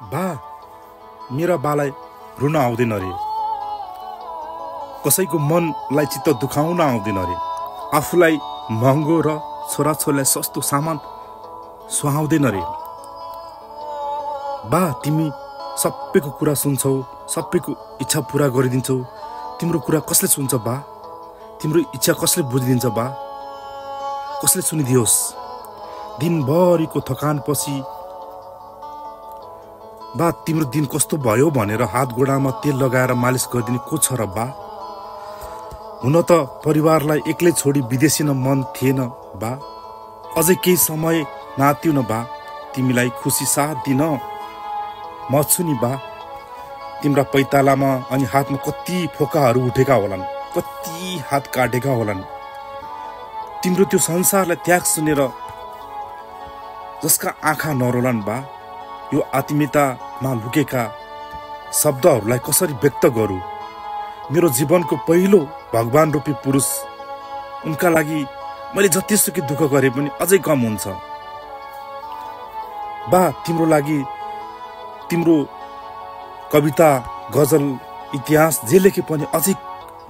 बा, मेरा बालाई रुन आउँदैन रे। कसैको मनलाई चित्त दुखाउन आउँदैन रे। आफूलाई महँगो र छोराछोरीलाई सस्तो सामान सुहाउँदैन रे। बा, तिमी सबैको कुरा सुन्छौ, सबैको इच्छा पूरा गरिदिन्छौ। तिम्रो कुरा कसले सुन्छ बा? तिम्रो इच्छा कसले बुझिदिन्छ बा? कसले सुनिदियोस्? दिनभरिको थकानपछि बा, तिम्रो दिन कस्तो भयो भनेर हात गोडामा तेल लगाएर मालिस गरिदिने को छ र बा? हुन त परिवारलाई एक्लै छोडी विदेशी न मन थिएन बा। अझै केही समय नात्यौ न बा। तिमीलाई खुसी साथ दिन म छु नि बा। तिम्रा पैतालामा अनि हातमा कति फोकाहरू उठेका होलान्, कति हात काटेका होलान्। तिम्रो त्यो संसारलाई त्याग सुनेर जसका आँखा नरोलान् बा। यो आत्मीयतामा लुकेका शब्दहरूलाई कसरी व्यक्त गरौँ? मेरो जीवनको पहिलो भगवान रूपी पुरुष, उनका लागि मैले जतिसुकै दुःख गरे पनि अझै कम हुन्छ बा। तिम्रो लागि तिम्रो कविता, गजल, इतिहास जे लेखे पनि, अझै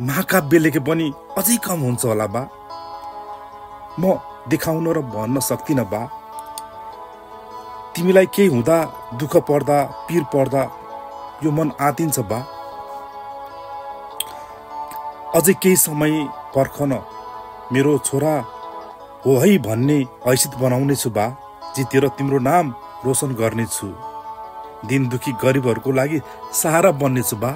महाकाव्य लेखे पनि अझै कम हुन्छ होला बा। म देखाउन र भन्न सक्दिनँ बा। तिमीलाई केही हुँदा, दुःख पर्दा, पीर पर्दा यो मन आतिन्छ बा। अझै केही समय पर्खन, मेरो छोरा हो है भन्ने हैसियत बनाउनेछु बा। जितेर तिम्रो नाम रोशन गर्नेछु। दिन दुखी गरिबहरूको लागि सहारा बन्नेछु बा।